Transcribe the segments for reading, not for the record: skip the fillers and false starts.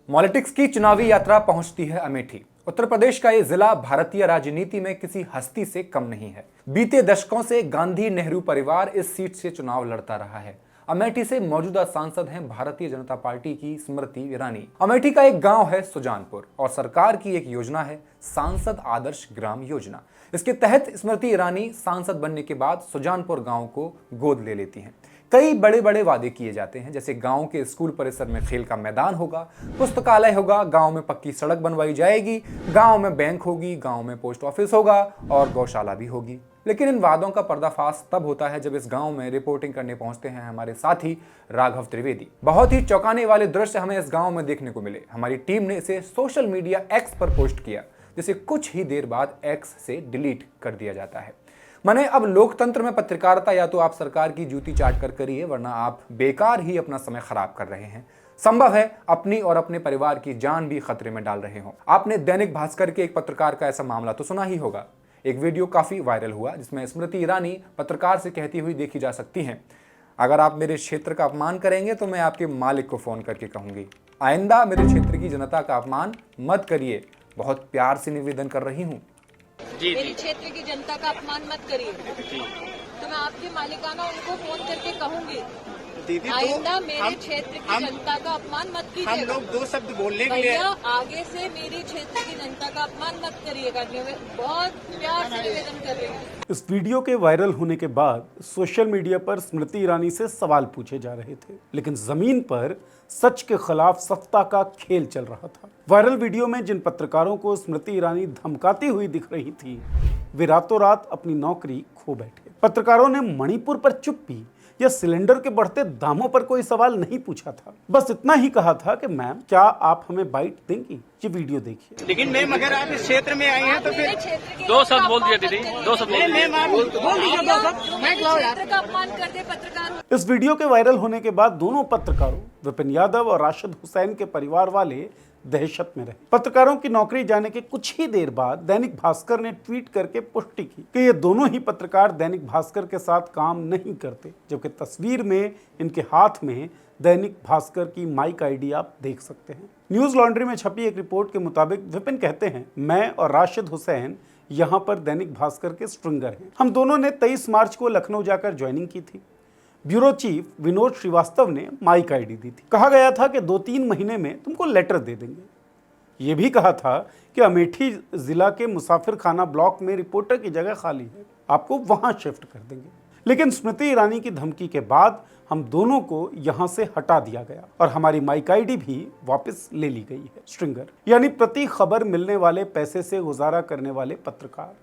Politics की चुनावी यात्रा पहुंचती है अमेठी। उत्तर प्रदेश का ये जिला भारतीय राजनीति में किसी हस्ती से कम नहीं है। बीते दशकों से गांधी नेहरू परिवार इस सीट से चुनाव लड़ता रहा है। अमेठी से मौजूदा सांसद हैं भारतीय जनता पार्टी की स्मृति ईरानी। अमेठी का एक गांव है सुजानपुर और सरकार की एक योजना है सांसद आदर्श ग्राम योजना। इसके तहत स्मृति ईरानी सांसद बनने के बाद सुजानपुर गांव को गोद ले लेती हैं। कई बड़े बड़े वादे किए जाते हैं, जैसे गांव के स्कूल परिसर में खेल का मैदान होगा, पुस्तकालय होगा, गांव में पक्की सड़क बनवाई जाएगी, गांव में बैंक होगी, गांव में पोस्ट ऑफिस होगा और गौशाला भी होगी। लेकिन इन वादों का पर्दाफाश तब होता है जब इस गांव में रिपोर्टिंग करने पहुंचते हैं हमारे साथी राघव त्रिवेदी। बहुत ही चौंकाने वाले दृश्य हमें इस गांव में देखने को मिले। हमारी टीम ने इसे सोशल मीडिया एक्स पर पोस्ट किया, जिसे कुछ ही देर बाद एक्स से डिलीट कर दिया जाता है। माने अब लोकतंत्र में पत्रकारिता या तो आप सरकार की जूती चाट कर करिए, वरना आप बेकार ही अपना समय खराब कर रहे हैं। संभव है अपनी और अपने परिवार की जान भी खतरे में डाल रहे हों। आपने दैनिक भास्कर के एक पत्रकार का ऐसा मामला तो सुना ही होगा। एक वीडियो काफी वायरल हुआ जिसमें स्मृति ईरानी पत्रकार से कहती हुई देखी जा सकती हैं, अगर आप मेरे क्षेत्र का अपमान करेंगे तो मैं आपके मालिक को फोन करके कहूंगी, आइंदा मेरे क्षेत्र की जनता का अपमान मत करिए, बहुत प्यार से निवेदन कर रही हूँ। मेरे क्षेत्र की जनता का अपमान मत करिए, तो मैं आपके मालिकाना उनको फोन करके कहूंगी, दीदी आइंदा मेरे क्षेत्र की जनता का अपमान मत कीजिएगा। हम लोग दो शब्द बोलने के लिए आगे से मेरे क्षेत्र की जनता का अपमान मत करिएगा, बहुत प्यार से निवेदन कर रही हूँ। इस वीडियो के वायरल होने के बाद सोशल मीडिया पर स्मृति ईरानी से सवाल पूछे जा रहे थे, लेकिन जमीन पर सच के खिलाफ सत्ता का खेल चल रहा था। वायरल वीडियो में जिन पत्रकारों को स्मृति ईरानी धमकाती हुई दिख रही थी, वे रातों रात अपनी नौकरी खो बैठे। पत्रकारों ने मणिपुर पर चुप्पी या सिलेंडर के बढ़ते दामों पर कोई सवाल नहीं पूछा था, बस इतना ही कहा था कि मैम क्या आप हमें बाइट देंगी। ये वीडियो देखिए। लेकिन मैम अगर आप इस क्षेत्र में आई हैं तो फिर दो शब्द बोल दिया दीदी, दो शब्द बोल दीजिए। अपमान कर दे पत्रकार। इस वीडियो के वायरल होने के बाद दोनों पत्रकारों विपिन यादव और राशिद हुसैन के परिवार वाले दहशत में रहे। पत्रकारों की नौकरी जाने के कुछ ही देर बाद दैनिक भास्कर ने ट्वीट करके पुष्टि की कि ये दोनों ही पत्रकार दैनिक भास्कर के साथ काम नहीं करते, जबकि तस्वीर में इनके हाथ में दैनिक भास्कर की माइक आईडी आप देख सकते हैं। न्यूज लॉन्ड्री में छपी एक रिपोर्ट के मुताबिक विपिन कहते हैं, मैं और राशिद हुसैन यहाँ पर दैनिक भास्कर के स्ट्रिंगर हैं। हम दोनों ने 23 मार्च को लखनऊ जाकर ज्वाइनिंग की थी। ब्यूरो चीफ विनोद श्रीवास्तव ने माइक आईडी दी थी। कहा गया था कि 2-3 महीने में तुमको लेटर दे देंगे। ये भी कहा था कि अमेठी जिला के मुसाफिर खाना ब्लॉक में रिपोर्टर की जगह खाली है, आपको वहां शिफ्ट कर देंगे। लेकिन स्मृति ईरानी की धमकी के बाद हम दोनों को यहां से हटा दिया गया और हमारी माइक आईडी भी वापस ले ली गई है। स्ट्रिंगर यानी प्रति खबर मिलने वाले पैसे से गुजारा करने वाले पत्रकार,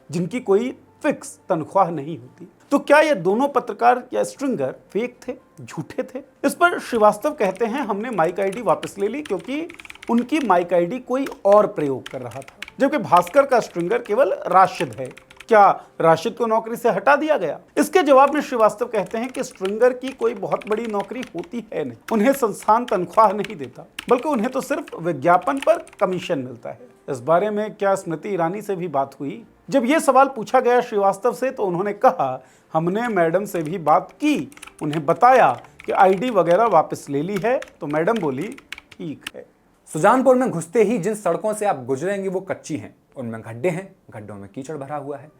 जिनकी कोई फिक्स तनख्वाह नहीं होती। तो क्या ये दोनों पत्रकार या स्ट्रिंगर फेक थे, झूठे थे? इस पर श्रीवास्तव कहते हैं, हमने माइक आईडी वापस ले ली क्योंकि उनकी माइक आईडी कोई और प्रयोग कर रहा था, जबकि भास्कर का स्ट्रिंगर केवल राशिद है। क्या राशिद को नौकरी से हटा दिया गया? इसके जवाब में श्रीवास्तव कहते हैं कि स्ट्रिंगर की कोई बहुत बड़ी नौकरी होती है नहीं, उन्हें संस्थान तनख्वाह नहीं देता, बल्कि उन्हें तो सिर्फ विज्ञापन पर कमीशन मिलता है। इस बारे में क्या स्मृति ईरानी से भी बात हुई? जब यह सवाल पूछा गया श्रीवास्तव से तो उन्होंने कहा, हमने मैडम से भी बात की, उन्हें बताया कि आईडी वगैरह वापस ले ली है, तो मैडम बोली ठीक है। सुजानपुर में घुसते ही जिन सड़कों से आप गुजरेंगे वो कच्ची हैं, उनमें गड्ढे हैं, गड्ढों में कीचड़ भरा हुआ है।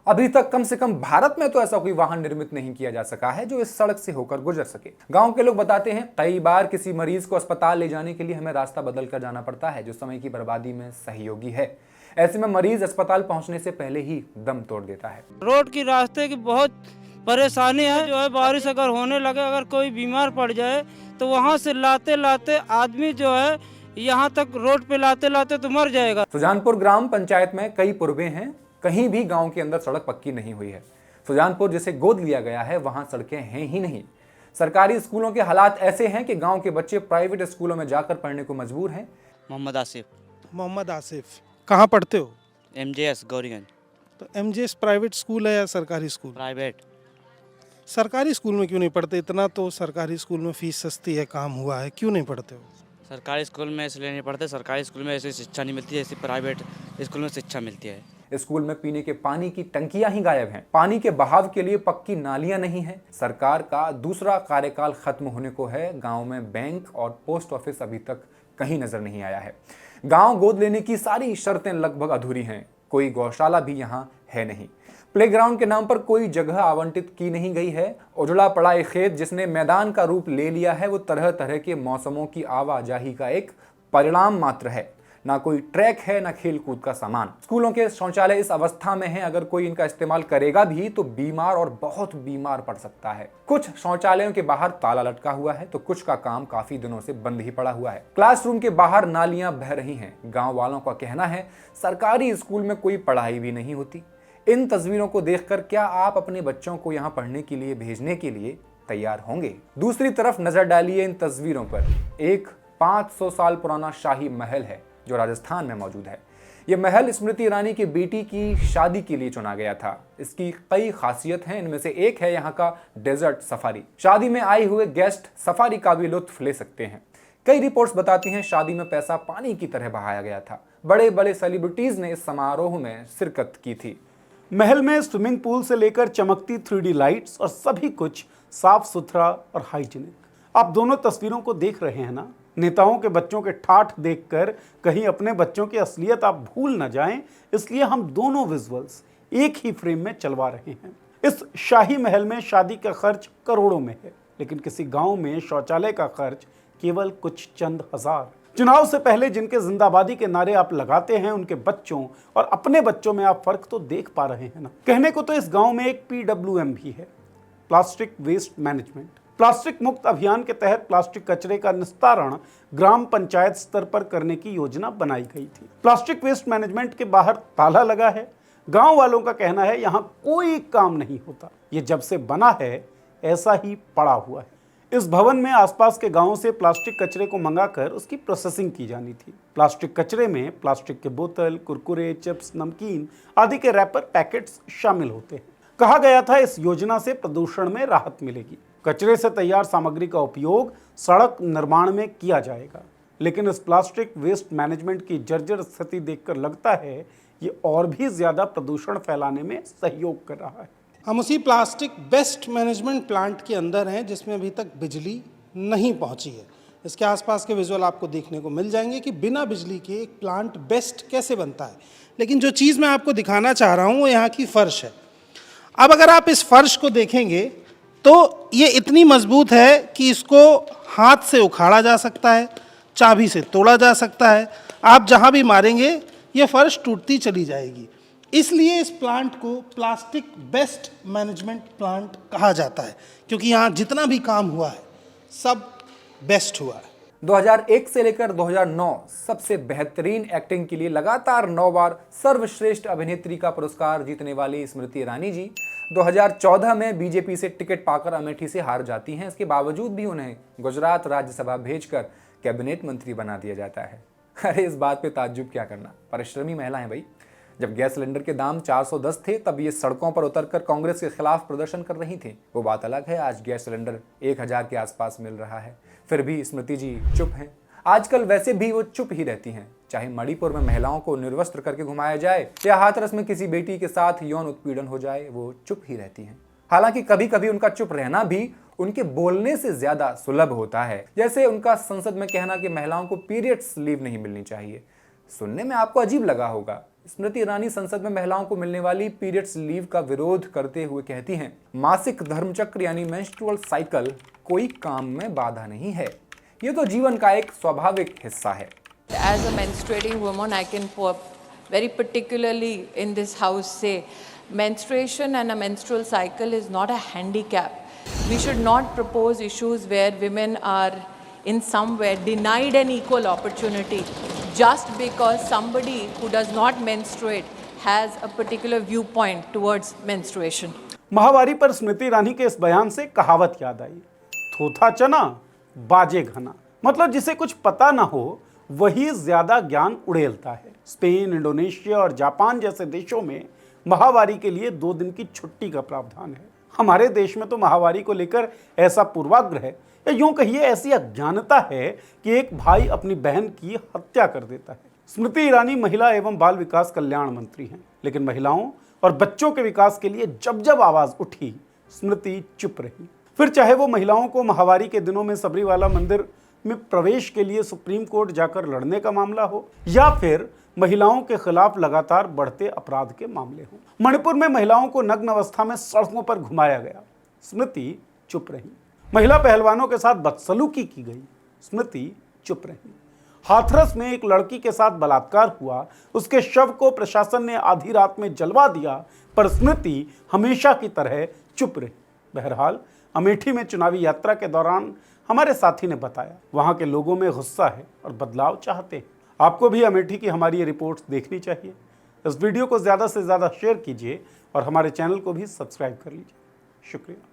अभी तक कम से कम भारत में तो ऐसा कोई वाहन निर्मित नहीं किया जा सका है जो इस सड़क से होकर गुजर सके। गांव के लोग बताते हैं, कई बार किसी मरीज को अस्पताल ले जाने के लिए हमें रास्ता बदल कर जाना पड़ता है, जो समय की बर्बादी में सहयोगी है। ऐसे में मरीज अस्पताल पहुंचने से पहले ही दम तोड़ देता है। रोड की रास्ते की बहुत परेशानी है, जो है बारिश अगर होने लगे, अगर कोई बीमार पड़ जाए तो वहाँ से लाते लाते आदमी जो है यहाँ तक रोड पे लाते लाते तो मर जाएगा। सुजानपुर ग्राम पंचायत में कई पूर्वे हैं, कहीं भी गांव के अंदर सड़क पक्की नहीं हुई है। सुजानपुर जिसे गोद लिया गया है वहां सड़कें हैं ही नहीं। सरकारी स्कूलों के हालात ऐसे हैं कि गांव के बच्चे प्राइवेट स्कूलों में जाकर पढ़ने को मजबूर हैं। मोहम्मद आसिफ कहाँ पढ़ते हो? MJS गौरीगंज। तो MJS प्राइवेट स्कूल है या सरकारी स्कूल? प्राइवेट। सरकारी स्कूल में क्यों नहीं पढ़ते? इतना तो सरकारी स्कूल में फीस सस्ती है, काम हुआ है, क्यों नहीं पढ़ते हो? सरकारी स्कूल में इसलिए नहीं पढ़ते, सरकारी स्कूल में ऐसी शिक्षा नहीं मिलती जैसे प्राइवेट स्कूल में शिक्षा मिलती है। स्कूल में पीने के पानी की टंकियां ही गायब हैं। पानी के बहाव के लिए पक्की नालियां नहीं हैं। सरकार का दूसरा कार्यकाल खत्म होने को है, गांव में बैंक और पोस्ट ऑफिस अभी तक कहीं नजर नहीं आया है। गांव गोद लेने की सारी शर्तें लगभग अधूरी हैं। कोई गौशाला भी यहां है नहीं। प्लेग्राउंड के नाम पर कोई जगह आवंटित की नहीं गई है। उजड़ा पड़ा एक खेत जिसने मैदान का रूप ले लिया है, वो तरह तरह के मौसमों की आवाजाही का एक परिणाम मात्र है। ना कोई ट्रैक है, ना खेल कूद का सामान। स्कूलों के शौचालय इस अवस्था में हैं, अगर कोई इनका इस्तेमाल करेगा भी तो बीमार और बहुत बीमार पड़ सकता है। कुछ शौचालयों के बाहर ताला लटका हुआ है तो कुछ का काम काफी दिनों से बंद ही पड़ा हुआ है। क्लासरूम के बाहर नालियां बह रही हैं। गांव वालों का कहना है सरकारी स्कूल में कोई पढ़ाई भी नहीं होती। इन तस्वीरों को देखकर क्या आप अपने बच्चों को यहाँ पढ़ने के लिए भेजने के लिए तैयार होंगे? दूसरी तरफ नजर डालिए इन तस्वीरों पर। एक 500 साल पुराना शाही महल है जो राजस्थान में मौजूद है। यह महल स्मृति ईरानी की बेटी की शादी के लिए चुना गया था। इसकी कई खासियत हैं, इनमें से एक है यहाँ का डेजर्ट सफारी। शादी में आए हुए गेस्ट सफारी का भी लुत्फ ले सकते हैं। कई रिपोर्ट्स बताती हैं शादी में पैसा पानी की तरह बहाया गया था। बड़े बड़े सेलिब्रिटीज ने इस समारोह में शिरकत की थी। महल में स्विमिंग पूल से लेकर चमकती 3D लाइट्स और सभी कुछ साफ सुथरा और हाइजीनिक। आप दोनों तस्वीरों को देख रहे हैं ना? नेताओं के बच्चों के ठाठ देखकर कहीं अपने बच्चों की असलियत आप भूल न जाएं, इसलिए हम दोनों विजुअल्स एक ही फ्रेम में चलवा रहे हैं। इस शाही महल में शादी का खर्च करोड़ों में है, लेकिन किसी गांव में शौचालय का खर्च केवल कुछ चंद हजार। चुनाव से पहले जिनके जिंदाबादी के नारे आप लगाते हैं, उनके बच्चों और अपने बच्चों में आप फर्क तो देख पा रहे हैं ना? कहने को तो इस गांव में एक PWM भी है, प्लास्टिक वेस्ट मैनेजमेंट। प्लास्टिक मुक्त अभियान के तहत प्लास्टिक कचरे का निस्तारण ग्राम पंचायत स्तर पर करने की योजना बनाई गई थी। प्लास्टिक वेस्ट मैनेजमेंट के बाहर ताला लगा है। गांव वालों का कहना है यहाँ कोई काम नहीं होता, ये जब से बना है ऐसा ही पड़ा हुआ है। इस भवन में आसपास के गांवों से प्लास्टिक कचरे को मंगाकर उसकी प्रोसेसिंग की जानी थी। प्लास्टिक कचरे में प्लास्टिक के बोतल, कुरकुरे, चिप्स, नमकीन आदि के रैपर पैकेट्स शामिल होते हैं। कहा गया था इस योजना से प्रदूषण में राहत मिलेगी। कचरे से तैयार सामग्री का उपयोग सड़क निर्माण में किया जाएगा, लेकिन इस प्लास्टिक वेस्ट मैनेजमेंट की जर्जर स्थिति देखकर लगता है ये और भी ज्यादा प्रदूषण फैलाने में सहयोग कर रहा है। हम उसी प्लास्टिक वेस्ट मैनेजमेंट प्लांट के अंदर हैं जिसमें अभी तक बिजली नहीं पहुंची है। इसके आसपास के विजुअल आपको देखने को मिल जाएंगे कि बिना बिजली के एक प्लांट बेस्ट कैसे बनता है। लेकिन जो चीज़ मैं आपको दिखाना चाह रहा हूँ वो यहाँ की फर्श है। अब अगर आप इस फर्श को देखेंगे तो ये इतनी मजबूत है कि इसको हाथ से उखाड़ा जा सकता है, चाबी से तोड़ा जा सकता है। आप जहाँ भी मारेंगे ये फर्श टूटती चली जाएगी। इसलिए इस प्लांट को प्लास्टिक वेस्ट मैनेजमेंट प्लांट कहा जाता है, क्योंकि यहाँ जितना भी काम हुआ है सब बेस्ट हुआ है। 2001 से लेकर 2009 सबसे बेहतरीन एक्टिंग के लिए लगातार 9 बार सर्वश्रेष्ठ अभिनेत्री का पुरस्कार जीतने वाली स्मृति ईरानी जी 2014 में बीजेपी से टिकट पाकर अमेठी से हार जाती हैं। इसके बावजूद भी उन्हें गुजरात राज्यसभा भेजकर कैबिनेट मंत्री बना दिया जाता है। अरे इस बात पे ताज्जुब क्या करना, परिश्रमी महिला है भाई। जब गैस सिलेंडर के दाम 410 थे तब ये सड़कों पर उतरकर कांग्रेस के खिलाफ प्रदर्शन कर रही थी। वो बात अलग है, आज गैस सिलेंडर 1000 के आसपास मिल रहा है, फिर भी स्मृति जी चुप हैं। आजकल वैसे भी वो चुप ही रहती हैं, चाहे मणिपुर में महिलाओं को निर्वस्त्र करके घुमाया जाए या हाथरस में किसी बेटी के साथ यौन उत्पीड़न हो जाए, वो चुप ही रहती हैं। हालांकि कभी कभी उनका चुप रहना भी उनके बोलने से ज्यादा सुलभ होता है, जैसे उनका संसद में कहना कि महिलाओं को पीरियड्स लीव नहीं मिलनी चाहिए। सुनने में आपको अजीब लगा होगा, स्मृति ईरानी संसद में महिलाओं को मिलने वाली पीरियड्स लीव का विरोध करते हुए कहती हैं, मासिक धर्मचक्र यानी मेंस्ट्रुअल साइकिल कोई काम में बाधा नहीं है, ये तो जीवन का एक स्वाभाविक हिस्सा है। As a menstruating woman, I can very particularly in this house say menstruation and a menstrual cycle is not a handicap. We should not propose issues where women are in some way denied an equal opportunity just because somebody who does not menstruate has a particular viewpoint towards menstruation. महावारी पर स्मृति ईरानी के इस बयान से कहावत याद आई, थोथा चना बाजे घना। मतलब जिसे कुछ पता ना हो वही ज्यादा ज्ञान उड़ेलता है। स्पेन, इंडोनेशिया और जापान जैसे देशों में महावारी के लिए 2 दिन की छुट्टी का प्रावधान है। हमारे देश में तो महावारी को लेकर ऐसा पूर्वाग्रह है या यूं कहिए ऐसी अज्ञानता है कि एक भाई अपनी बहन की हत्या कर देता है। स्मृति ईरानी महिला एवं बाल विकास कल्याण मंत्री हैं, लेकिन महिलाओं और बच्चों के विकास के लिए जब जब आवाज उठी स्मृति चुप रही। फिर चाहे वो महिलाओं को महावारी के दिनों में सबरीवाला मंदिर में प्रवेश के लिए सुप्रीम कोर्ट जाकर लड़ने का मामला हो या फिर महिलाओं के खिलाफ लगातार बढ़ते अपराध के मामले हों। मणिपुर में महिलाओं को नग्न अवस्था में सड़कों पर घुमाया गया, स्मृति चुप रही। महिला पहलवानों के साथ बदसलूकी की गई, स्मृति चुप रही। हाथरस में एक लड़की के साथ बलात्कार हुआ, उसके शव को प्रशासन ने आधी रात में जलवा दिया, पर स्मृति हमेशा की तरह चुप रही। बहरहाल अमेठी में चुनावी यात्रा के दौरान हमारे साथी ने बताया, वहां के लोगों में गुस्सा है और बदलाव चाहते हैं। आपको भी अमेठी की हमारी ये रिपोर्ट्स देखनी चाहिए। इस वीडियो को ज़्यादा से ज़्यादा शेयर कीजिए और हमारे चैनल को भी सब्सक्राइब कर लीजिए। शुक्रिया।